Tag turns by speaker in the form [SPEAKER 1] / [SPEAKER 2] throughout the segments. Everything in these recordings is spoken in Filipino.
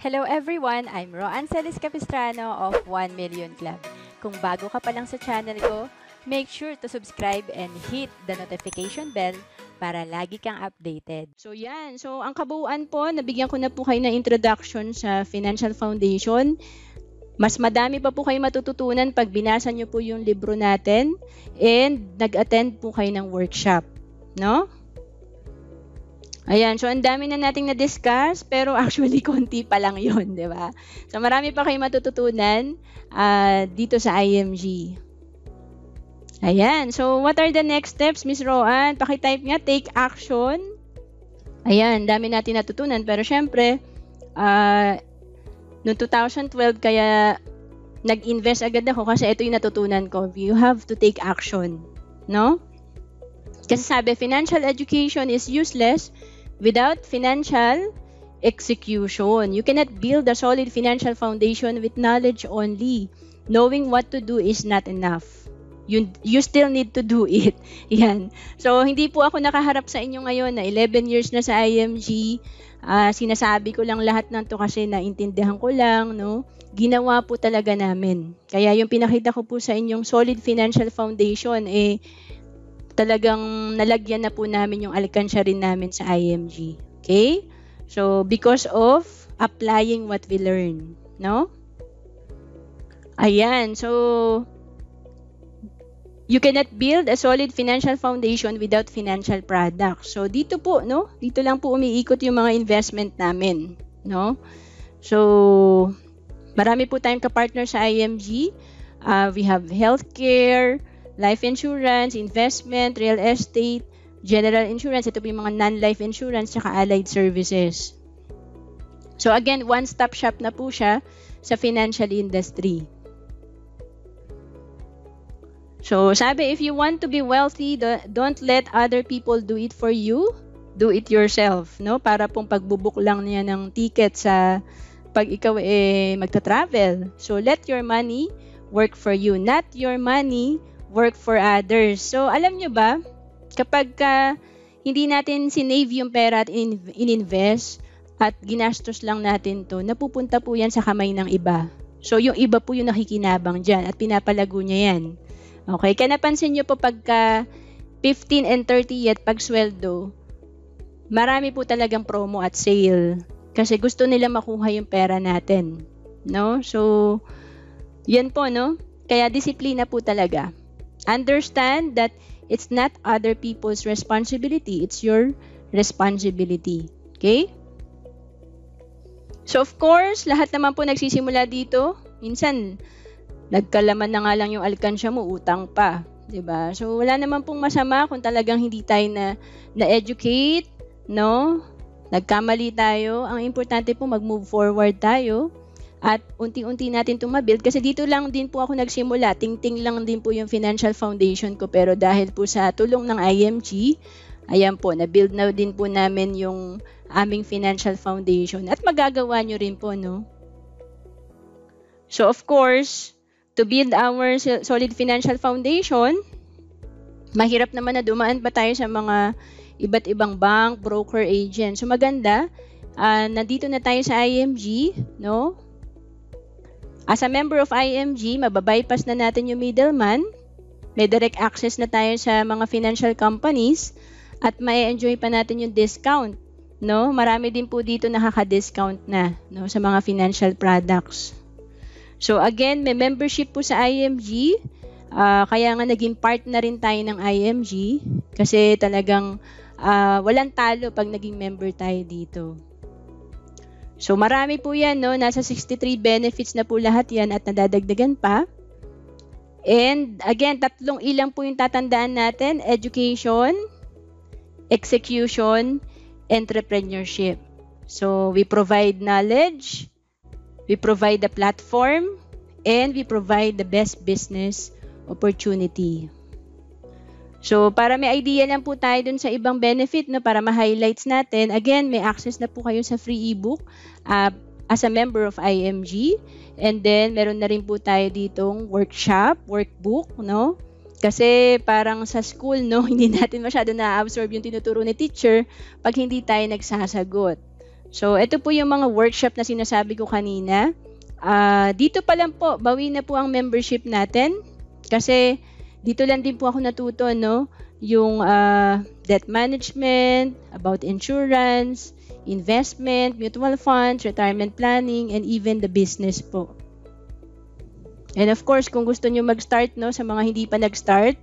[SPEAKER 1] Hello everyone! I'm Roan Celis Capistrano of 1 Million Club. Kung bago ka pa lang sa channel ko, make sure to subscribe and hit the notification bell para lagi kang updated.
[SPEAKER 2] So yan, so ang kabuuan po, nabigyan ko na po kayo ng introduction sa Financial Foundation. Mas madami pa po kayo matututunan pag binasa nyo po yung libro natin and nag-attend po kayo ng workshop, no? Ayan, so ang dami na nating na-discuss, pero actually konti pa lang yun, di ba? So marami pa kayo matututunan dito sa IMG. Ayan, so what are the next steps, Miss Roan? Pakitype nga, take action. Ayan, dami natin natutunan, pero syempre, noong 2012, kaya nag-invest agad ako kasi ito yung natutunan ko. You have to take action, no? Kasi sabi, financial education is useless without financial execution. You cannot build a solid financial foundation with knowledge only. Knowing what to do is not enough. You still need to do it. Yan. So, hindi po ako nakaharap sa inyo ngayon na 11 years na sa IMG. Sinasabi ko lang lahat ng to kasi naintindihan ko lang, no? Ginawa po talaga namin. Kaya yung pinakita ko po sa inyong solid financial foundation, talagang nalagyan na po namin yung alkansya rin namin sa IMG. Okay? So, because of applying what we learn. No? Ayan. So, you cannot build a solid financial foundation without financial products. So, dito po, no? Dito lang po umiikot yung mga investment namin. No? So, marami po tayong kapartner sa IMG. We have healthcare, life insurance, investment, real estate, general insurance. Ito po yung mga non-life insurance saka allied services. So again, one-stop shop na po siya sa financial industry. So sabi, if you want to be wealthy, don't let other people do it for you. Do it yourself. No? Para pong pagbubuk lang niya ng ticket sa pag ikaw magta-travel. So let your money work for you. Not your money work for others. So, alam nyo ba, kapag hindi natin sinave yung pera at in-invest at ginastos lang natin to, napupunta po yan sa kamay ng iba. So, yung iba po yung nakikinabang dyan at pinapalago niya yan. Okay? Kaya napansin nyo po pagka 15 and 30 at pag sweldo, marami po talagang promo at sale. Kasi gusto nila makuha yung pera natin. No? So, yan po, no? Kaya disiplina po talaga. Understand that it's not other people's responsibility. It's your responsibility. Okay? So, of course, lahat naman po nagsisimula dito. Minsan, nagkalaman na nga lang yung alkansya mo, utang pa. Diba? So, wala naman pong masama kung talagang hindi tayo na-educate, no? Nagkamali tayo. Ang importante po, mag-move forward tayo. At unti-unti natin itong mabuild kasi dito lang din po ako nagsimula. Ting-ting lang din po yung financial foundation ko pero dahil po sa tulong ng IMG, ayan po, na-build na din po namin yung aming financial foundation at magagawa nyo rin po, no? So of course, to build our solid financial foundation, mahirap naman na dumaan pa tayo sa mga iba't ibang bank, broker, agent. So maganda, nandito na tayo sa IMG, no? As a member of IMG, mababypass na natin yung middleman. May direct access na tayo sa mga financial companies at may enjoy pa natin yung discount. No? Marami din po dito nakaka-discount na, no, sa mga financial products. So again, may membership po sa IMG. Kaya nga naging part na rin tayo ng IMG kasi talagang walang talo pag naging member tayo dito. So, marami po yan, no? Nasa 63 benefits na po lahat yan at nadadagdagan pa. And, again, tatlong ilang po yung tatandaan natin. Education, execution, entrepreneurship. So, we provide knowledge, we provide the platform, and we provide the best business opportunity. So, para may idea lang po tayo dun sa ibang benefit, no, para ma-highlights natin, again, may access na po kayo sa free ebook as a member of IMG. And then, meron na rin po tayo ditong workshop, workbook, no? Kasi parang sa school, no, hindi natin masyado na-absorb yung tinuturo ni teacher pag hindi tayo nagsasagot. So, ito po yung mga workshop na sinasabi ko kanina. Dito pa lang po, bawi na po ang membership natin. Kasi, dito lang din po ako natuto, no? Yung debt management, about insurance, investment, mutual funds, retirement planning, and even the business po. And of course, kung gusto nyo mag-start, no, sa mga hindi pa nag-start,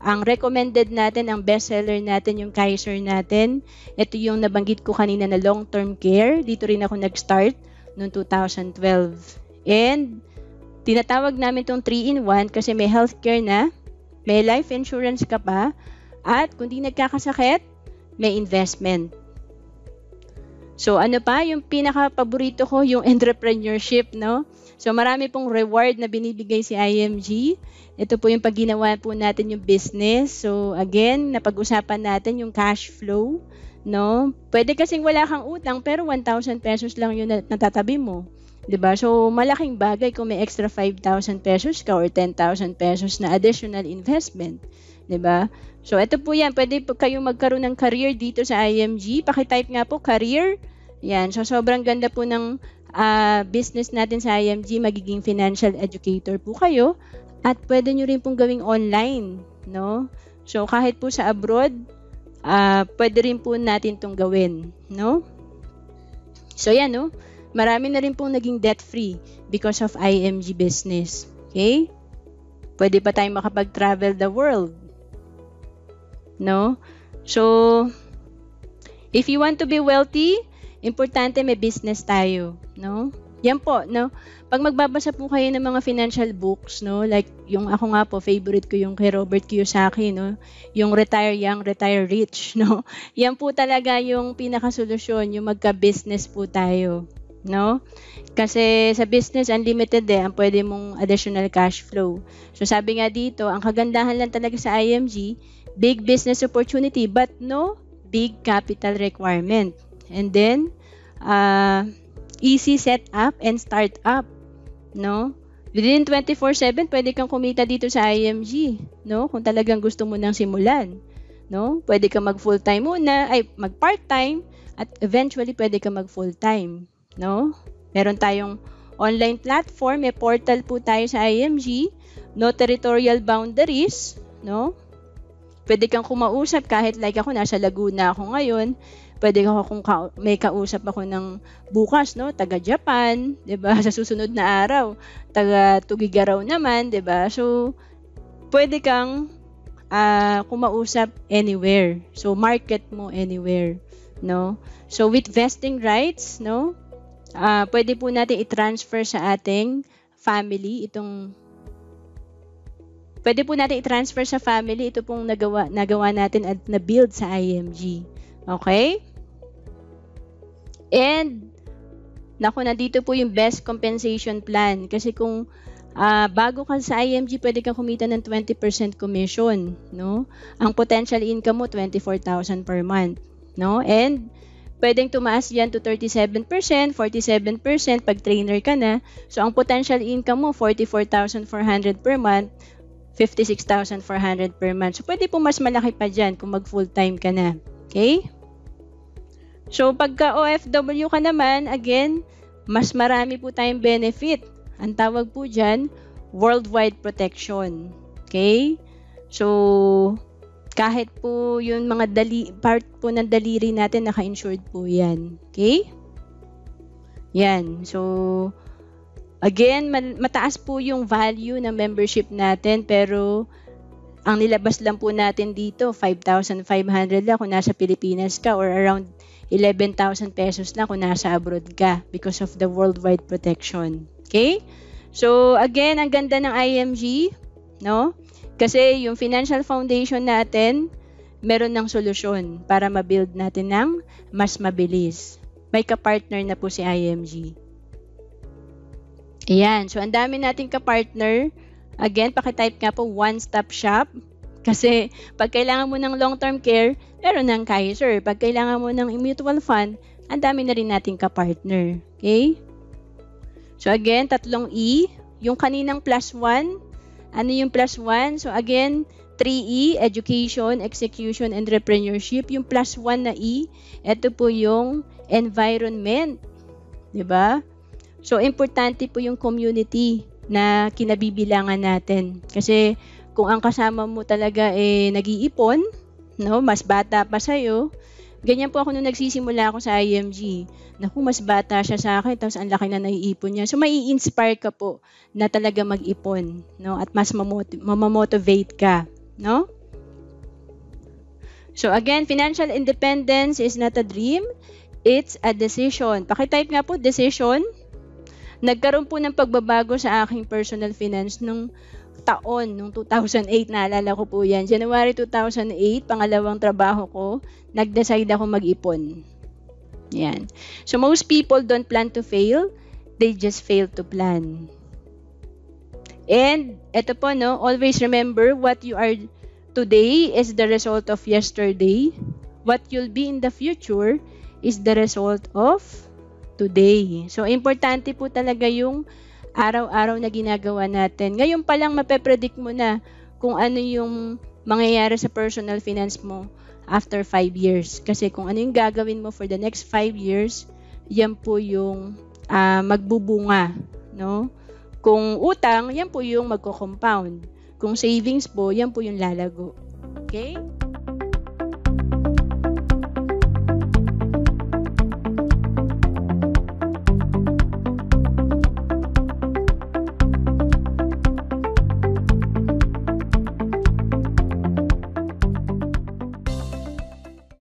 [SPEAKER 2] ang recommended natin, ang bestseller natin, yung Kaiser natin. Ito yung nabanggit ko kanina na long-term care. Dito rin ako nag-start noong 2012. And tinatawag namin itong 3-in-1 kasi may healthcare na, may life insurance ka pa, at kung di nagkakasakit, may investment. So ano pa, yung pinaka-paborito ko, yung entrepreneurship, no? So marami pong reward na binibigay si IMG. Ito po yung pag ginawa po natin yung business. So again, napag-usapan natin yung cash flow, no? Pwede kasing wala kang utang pero 1,000 pesos lang yung natatabi mo. 'Di ba? So malaking bagay kung may extra 5,000 pesos ka or 10,000 pesos na additional investment. 'Di ba? So ito po yan, pwede po kayong magkaroon ng career dito sa IMG. Paki-type nga po career. Yan, so sobrang ganda po ng business natin sa IMG, magiging financial educator po kayo at pwede nyo rin pong gawing online, no? So kahit po sa abroad, pwede rin po natin itong gawin, no? So yan, no? Marami na rin pong naging debt-free because of IMG business, okay? Pwede pa tayong makapag-travel the world, no? So, if you want to be wealthy, importante may business tayo, no? Yan po, no? Pag magbabasa po kayo ng mga financial books, no? Like, yung ako nga po, favorite ko yung kay Robert Kiyosaki, no? Yung Retire Young, Retire Rich, no? Yan po talaga yung pinakasolusyon, yung magka-business po tayo, no? Kasi sa business, unlimited ang pwede mong additional cash flow. So, sabi nga dito, ang kagandahan lang talaga sa IMG, big business opportunity, but no big capital requirement. And then, easy setup and start up, no? Within 24/7, pwede kang kumita dito sa IMG, no? Kung talagang gusto mo nang simulan, no? Pwede kang mag full-time muna, ay mag part-time, at eventually pwede kang mag full-time, no? Meron tayong online platform, may portal po tayo sa IMG, no territorial boundaries, no? Pwede kang kumausap kahit like ako, nasa Laguna ako ngayon. Pwede ako kung may kausap ako ng bukas, no? Taga Japan, 'di ba? Sa susunod na araw, taga Tugigaraw naman, 'di ba? So, pwede kang kumausap anywhere. So, market mo anywhere, no? So, with vesting rights, no? Pwede po natin i-transfer sa ating family Pwede po natin i-transfer sa family ito pong nagawa natin at na-build sa IMG. Okay? And, nandito po yung best compensation plan. Kasi kung bago ka sa IMG, pwede kang kumita ng 20% commission, no? Ang potential income mo, 24,000 per month, no? And, pwedeng tumaas yan to 37%, 47% pag trainer ka na. So, ang potential income mo, 44,400 per month, 56,400 per month. So, pwede po mas malaki pa dyan kung mag full-time ka na. Okay? So, pagka OFW ka naman, again, mas marami po tayong benefit. Ang tawag po dyan, worldwide protection. Okay? So, kahit po yung mga part po ng daliri natin, naka-insured po yan. Okay? Yan. So, again, mataas po yung value ng membership natin, pero ang nilabas lang po natin dito, 5,500 lang kung nasa Pilipinas ka, or around 11,000 pesos lang kung nasa abroad ka because of the worldwide protection. Okay? So, again, ang ganda ng IMG, no? Kasi yung financial foundation natin, meron ng solusyon para ma-build natin ng mas mabilis. May kapartner na po si IMG. Ayan. So, ang dami nating kapartner. Again, pakitype nga po, one-stop shop. Kasi, pag kailangan mo ng long-term care, meron ng Kaiser. Pag kailangan mo ng mutual fund, ang dami na rin nating kapartner. Okay? So, again, 3 E. Yung kaninang +1. Ano yung +1? So, again, 3E, education, execution, entrepreneurship. Yung +1 na E, ito po yung environment, 'di ba? So importante po yung community na kinabibilangan natin. Kasi kung ang kasama mo talaga nag-iipon, no, mas bata pa sa'yo, ganyan po ako nung nagsisimula ako sa IMG. Naku, mas bata siya sa akin, tapos ang laki na naiipon niya. So, mai-inspire ka po na talaga mag-ipon, no? At mas mamamotivate ka, no? So, again, financial independence is not a dream, it's a decision. Pakitype nga po, decision. Nagkaroon po ng pagbabago sa aking personal finance nung 2008, naalala ko po yan. January 2008, pangalawang trabaho ko, nag-decide ako mag-ipon. Yan. So, most people don't plan to fail, they just fail to plan. And, eto po, no, always remember what you are today is the result of yesterday. What you'll be in the future is the result of today. So, importante po talaga yung araw-araw na ginagawa natin. Ngayon pa lang mapepredict mo na kung ano yung mangyayari sa personal finance mo after 5 years. Kasi kung ano yung gagawin mo for the next 5 years, yan po yung magbubunga, no? Kung utang, yan po yung magko-compound. Kung savings po, yan po yung lalago. Okay?